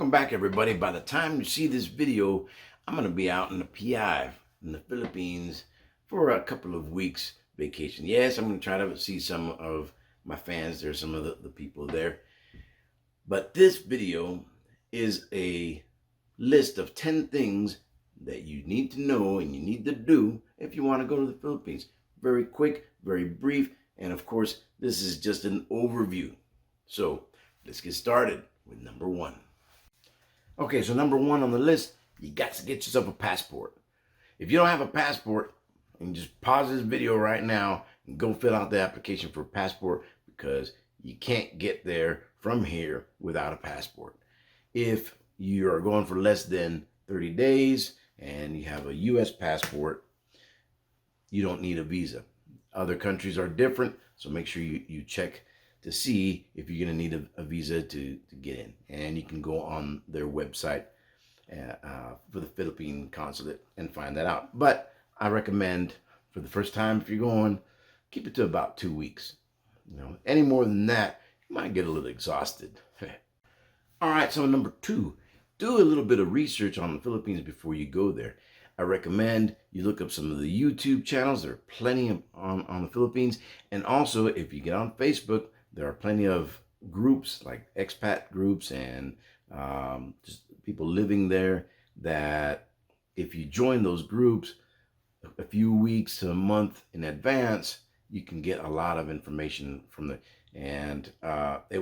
Welcome back, everybody. By the time you see this video, I'm going to be out in the PI in the Philippines for a couple of weeks vacation. Yes, I'm going to try to see some of my fans. There's some of the people there. But this video is a list of 10 things that you need to know and you need to do if you want to go to the Philippines. Very quick, very brief, and of course, this is just an overview. So let's get started with number one. Okay, so number one on the list, you got to get yourself a passport. If you don't have a passport, you can just pause this video right now and go fill out the application for a passport, because you can't get there from here without a passport. If you are going for less than 30 days and you have a U.S. passport, you don't need a visa. Other countries are different, so make sure you check to see if you're going to need a visa to get in. And you can go on their website for the Philippine consulate and find that out. But I recommend, for the first time, if you're going, keep it to about 2 weeks. Any more than that, you might get a little exhausted. All right, so number two, do a little bit of research on the Philippines before you go there. I recommend you look up some of the YouTube channels. There are plenty on the Philippines. And also, if you get on Facebook, there are plenty of groups like expat groups and just people living there, that if you join those groups a few weeks to a month in advance, you can get a lot of information from the, and it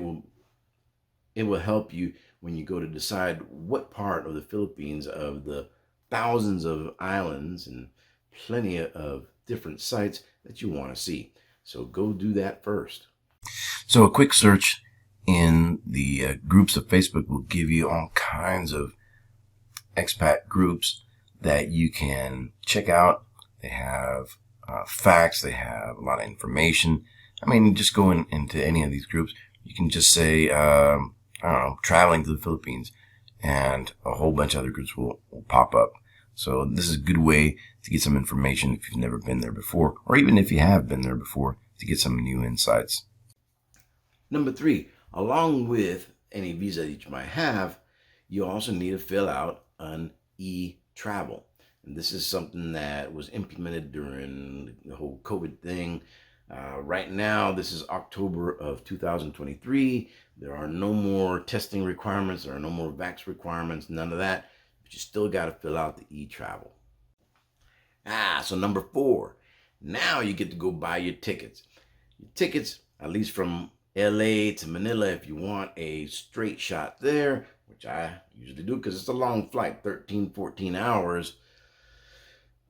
will help you when you go to decide what part of the Philippines, of the thousands of islands and plenty of different sites that you want to see. So go do that first. So a quick search in the groups of Facebook will give you all kinds of expat groups that you can check out. They have facts, they have a lot of information. I mean, just go into any of these groups. You can just say, I don't know, traveling to the Philippines, and a whole bunch of other groups will pop up. So this is a good way to get some information if you've never been there before, or even if you have been there before, to get some new insights. Number three, along with any visa that you might have, you also need to fill out an e-travel. And this is something that was implemented during the whole COVID thing. Right now, this is October of 2023. There are no more testing requirements. There are no more vax requirements, none of that. But you still got to fill out the e-travel. So number four, now you get to go buy your tickets. Your tickets, at least from LA to Manila, if you want a straight shot there, which I usually do because it's a long flight, 13, 14 hours.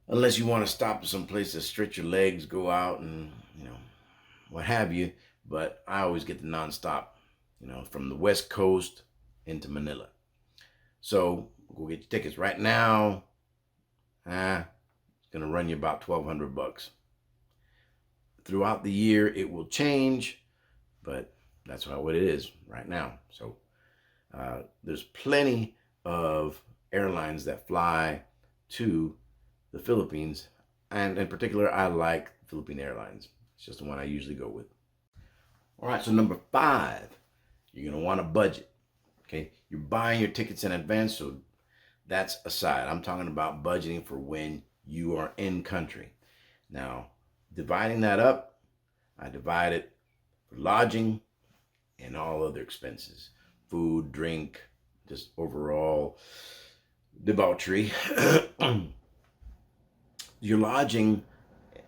Unless you want to stop at some place to stretch your legs, go out and, what have you. But I always get the nonstop, from the West Coast into Manila. So go get your tickets right now. It's going to run you about $1,200. Throughout the year, it will change, but that's what it is right now. So there's plenty of airlines that fly to the Philippines, and in particular, I like Philippine Airlines. It's just the one I usually go with. All right, so number five, you're going to want a budget. Okay, you're buying your tickets in advance, so that's aside. I'm talking about budgeting for when you are in country. Now, dividing that up, I divide it for lodging and all other expenses, food, drink, just overall debauchery. Your lodging,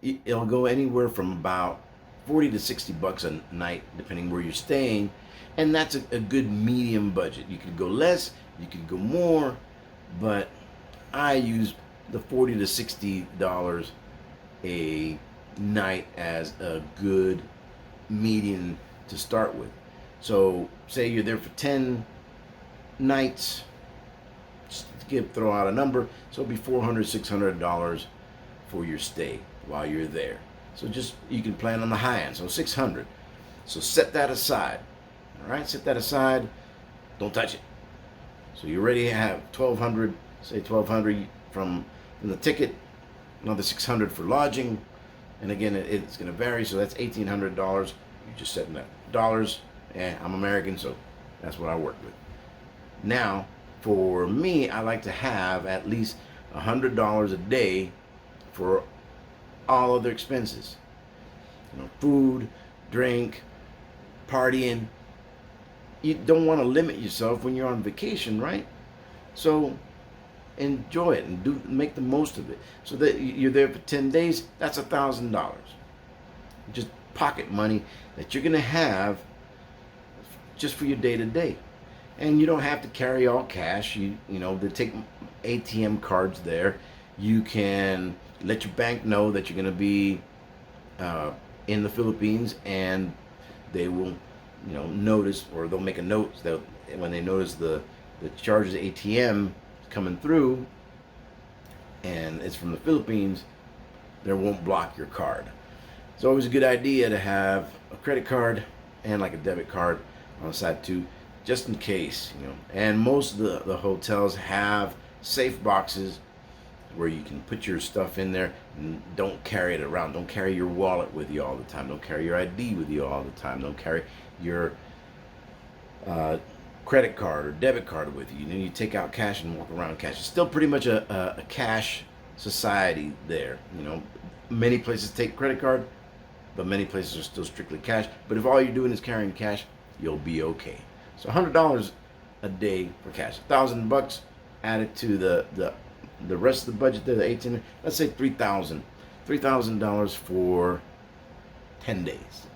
it'll go anywhere from about $40 to $60 a night, depending where you're staying. And that's a good medium budget. You could go less, you could go more, but I use the $40 to $60 a night as a good median to start with. So say you're there for 10 nights, just throw out a number, so it'll be $400, $600 for your stay while you're there. So just, you can plan on the high end, so $600. So set that aside. All right, set that aside. Don't touch it. So you already have $1,200, say $1,200 from the ticket, another $600 for lodging, and again, it's going to vary. So that's $1,800. You're just setting that dollars. I'm American, so that's what I work with. Now For me, I like to have at least $100 a day for all other expenses. Food, drink, partying. You don't want to limit yourself when you're on vacation, right? So enjoy it and make the most of it. So that you're there for 10 days, that's $1,000. Just pocket money that you're gonna have just for your day to day. And you don't have to carry all cash. They take ATM cards there. You can let your bank know that you're gonna be in the Philippines, and they will, notice, or they'll make a note that when they notice the charges ATM coming through, and it's from the Philippines, they won't block your card. It's always a good idea to have a credit card and like a debit card on the side too, just in case. And most of the hotels have safe boxes where you can put your stuff in there and don't carry it around. Don't carry your wallet with you all the time. Don't carry your ID with you all the time. Don't carry your credit card or debit card with you. You take out cash and walk around with cash. It's still pretty much a cash society there. Many places take credit card, but many places are still strictly cash. But if all you're doing is carrying cash, you'll be okay. So $100 a day for cash. $1,000 added to the rest of the budget there, the 18. Let's say $3,000 for 10 days.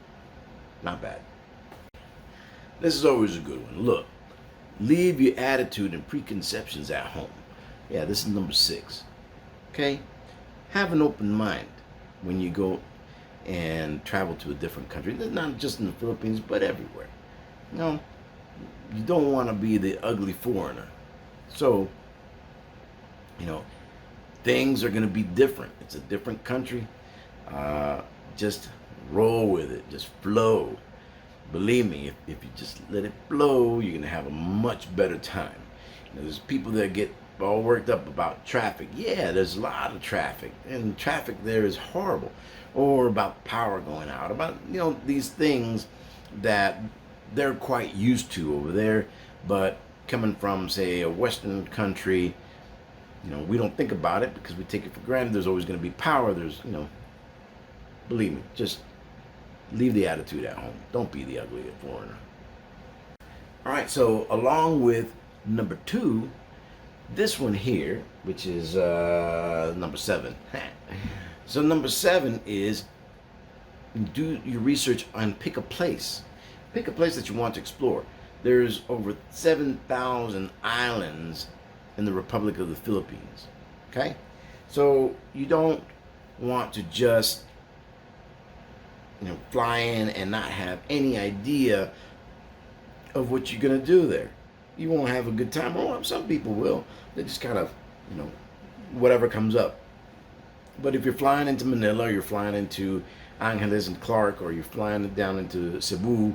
Not bad. This is always a good one. Look, leave your attitude and preconceptions at home. Yeah, this is number 6. Okay? Have an open mind when you go and travel to a different country. Not just in the Philippines, but everywhere. You don't want to be the ugly foreigner. So, things are going to be different. It's a different country. Just roll with it. Just flow. Believe me, if you just let it flow, you're going to have a much better time. There's people that get all worked up about traffic. Yeah, there's a lot of traffic, and traffic there is horrible. Or about power going out, about these things that they're quite used to over there. But coming from, say, a Western country, we don't think about it because we take it for granted. There's always going to be power. Believe me, just leave the attitude at home. Don't be the ugly foreigner. All right, so along with number 2, this one here, which is number 7. So number 7 is do your research and pick a place. Pick a place that you want to explore. There's over 7,000 islands in the Republic of the Philippines. Okay? So you don't want to just fly in and not have any idea of what you're going to do there. You won't have a good time. Well, some people will. They just kind of, whatever comes up. But if you're flying into Manila, or you're flying into Angeles and Clark, or you're flying down into Cebu,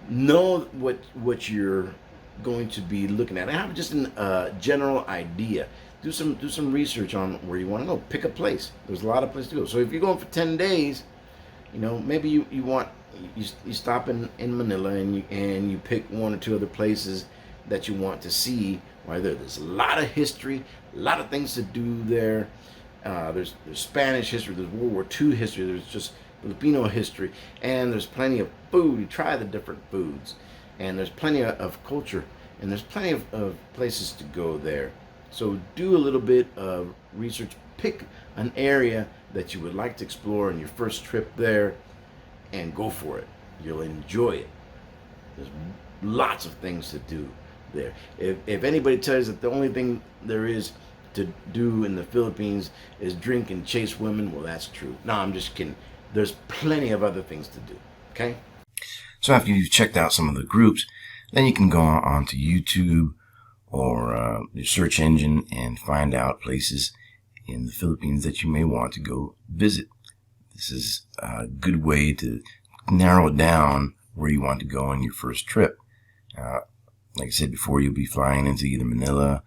know what you're going to be looking at. Have just a general idea. Do some research on where you want to go. Pick a place. There's a lot of places to go. So if you're going for 10 days, maybe you stop in Manila and you pick 1 or 2 other places that you want to see. Right there, there's a lot of history, a lot of things to do there. There's Spanish history, there's World War II history, there's just Filipino history, and there's plenty of food. You try the different foods, and there's plenty of culture, and there's plenty of places to go there. So do a little bit of research. Pick an area that you would like to explore in your first trip there, and go for it. You'll enjoy it. There's lots of things to do there. If anybody tells you that the only thing there is to do in the Philippines is drink and chase women, well, that's true. No, I'm just kidding. There's plenty of other things to do. Okay? So after you've checked out some of the groups, then you can go on to YouTube or your search engine and find out places in the Philippines that you may want to go visit. This is a good way to narrow down where you want to go on your first trip. Like I said before, you'll be flying into either Manila,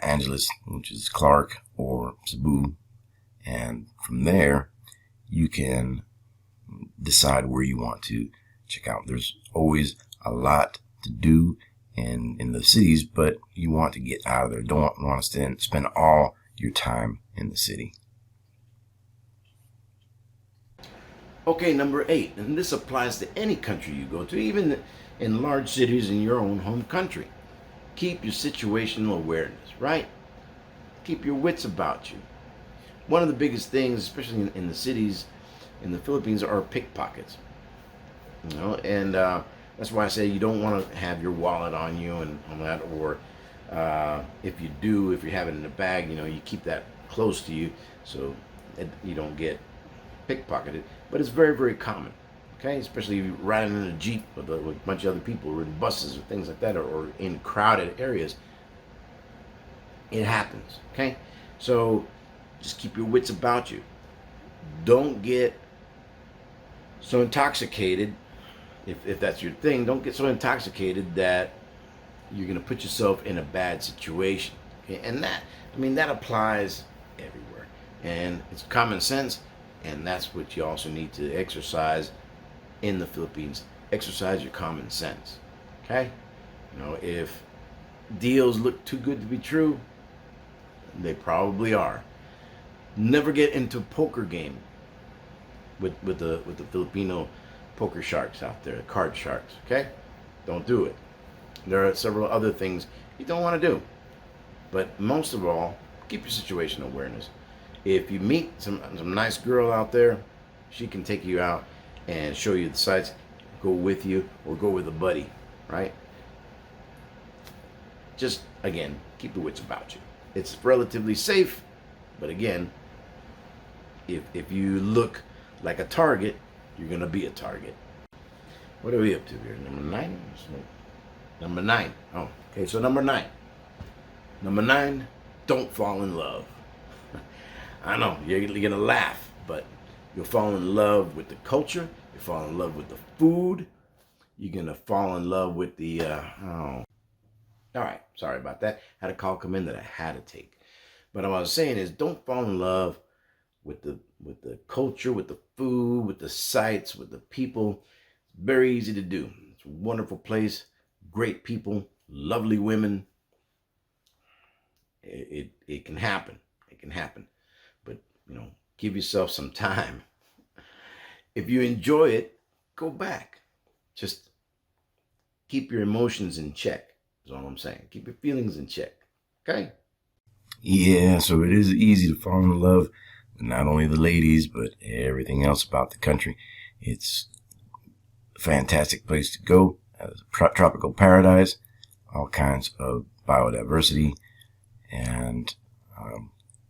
Angeles, which is Clark, or Cebu. And from there, you can decide where you want to check out. There's always a lot to do in the cities, but you want to get out of there. Don't want to spend all your time in the city. Okay, number 8, and this applies to any country you go to, even in large cities in your own home country. Keep your situational awareness, right? Keep your wits about you. One of the biggest things, especially in the cities in the Philippines, are pickpockets. And that's why I say you don't want to have your wallet on you and all that, or if you do, if you have it in a bag, you keep that close to you so you don't get pickpocketed. But it's very, very common. Okay, especially if you're riding in a Jeep with a bunch of other people, or in buses or things like that, or in crowded areas. It happens. Okay, so just keep your wits about you. Don't get so intoxicated, if that's your thing. Don't get so intoxicated that you're going to put yourself in a bad situation. Okay? And that applies everywhere. And it's common sense, and that's what you also need to exercise in the Philippines. Exercise your common sense. Okay? If deals look too good to be true, they probably are. Never get into a poker game with the Filipino poker sharks out there, card sharks. Okay? Don't do it. There are several other things you don't want to do. But most of all, keep your situational awareness. If you meet some nice girl out there, she can take you out and show you the sights, go with you, or go with a buddy, right? Just, again, keep the wits about you. It's relatively safe, but again, if you look like a target, you're going to be a target. What are we up to here? Number 9? Number 9. Oh, okay, so number 9. Number 9, don't fall in love. I know, you're going to laugh, but you'll fall in love with the culture. You'll fall in love with the food. You're going to fall in love with the, All right, sorry about that. Had a call come in that I had to take. But what I was saying is, don't fall in love with the culture, with the food, with the sights, with the people. It's very easy to do. It's a wonderful place, great people, lovely women. It can happen. It can happen. But, give yourself some time. If you enjoy it, go back. Just keep your emotions in check. That's all I'm saying. Keep your feelings in check. Okay? Yeah, so it is easy to fall in love with not only the ladies, but everything else about the country. It's a fantastic place to go. It's a tropical paradise, all kinds of biodiversity, and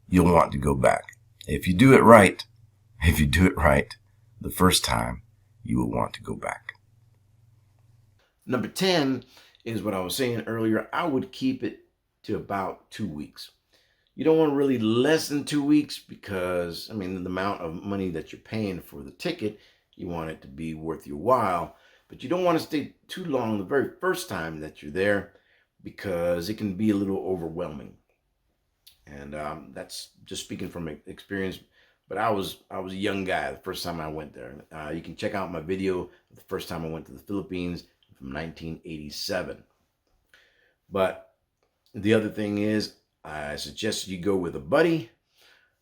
you'll want to go back. If you do it right, the first time, you will want to go back. Number 10 is what I was saying earlier. I would keep it to about 2 weeks. You don't want really less than 2 weeks because, the amount of money that you're paying for the ticket, you want it to be worth your while. But you don't want to stay too long the very first time that you're there because it can be a little overwhelming. And that's just speaking from experience. But I was a young guy the first time I went there. You can check out my video the first time I went to the Philippines from 1987. But the other thing is, I suggest you go with a buddy,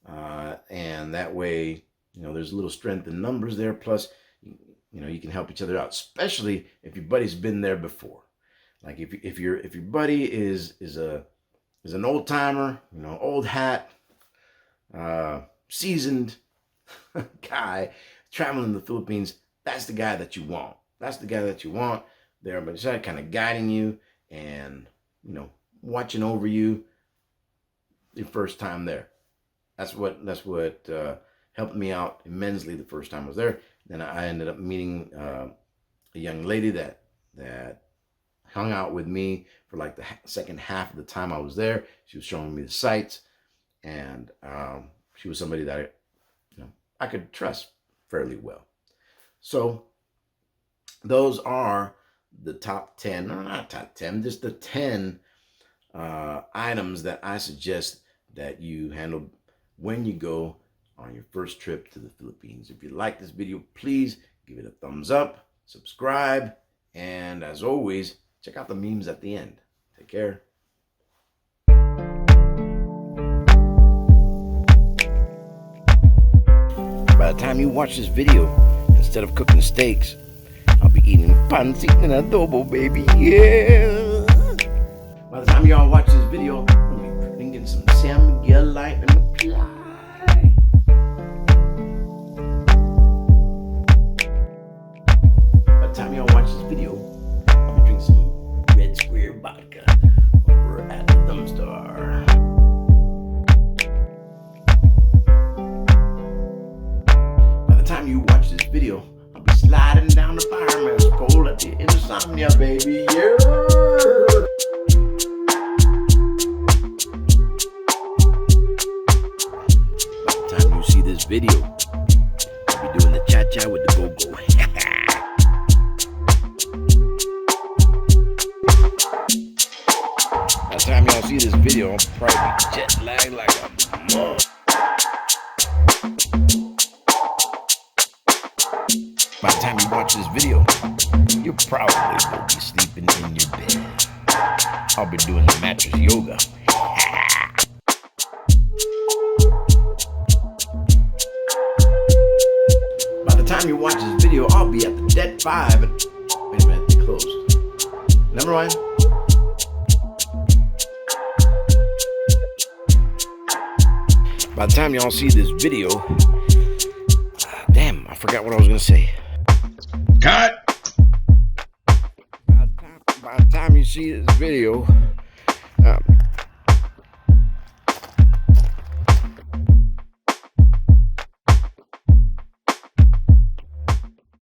and that way, there's a little strength in numbers there. Plus, you can help each other out, especially if your buddy's been there before. Like if your buddy is an old timer, old hat, seasoned guy traveling in the Philippines, that's the guy that you want. That's the guy that you want there, but it's kind of guiding you and, watching over you your first time there. That's what helped me out immensely the first time I was there. Then I ended up meeting a young lady that hung out with me for like the second half of the time I was there. She was showing me the sights, and she was somebody that I could trust fairly well. So those are the top 10, or not top 10, just the 10 items that I suggest that you handle when you go on your first trip to the Philippines. If you like this video, please give it a thumbs up, subscribe, and as always, check out the memes at the end. Take care. By the time you watch this video, instead of cooking steaks, I'll be eating pancit and adobo, baby. Yeah. By the time y'all watch this video, I'll be drinking some San Miguel Light and apply. By the time y'all watch this video, I'll be drinking some Red Square vodka over at the Dumpstar. By the time you watch this video, I'll be sliding down the fireman's pole at the Insomnia, baby. Yeah. By the time you see this video, I'll be doing the cha-cha with the go-go. By the time y'all see this video, I'll probably be jet lagged like a mug. By the time you watch this video, you'll probably go be sleeping in your bed. I'll be doing the mattress yoga. By the time you watch this video, I'll be at the Dead 5. Wait a minute, they closed. Never mind. By the time y'all see this video, damn, I forgot what I was gonna say. Cut! By the time you see this video,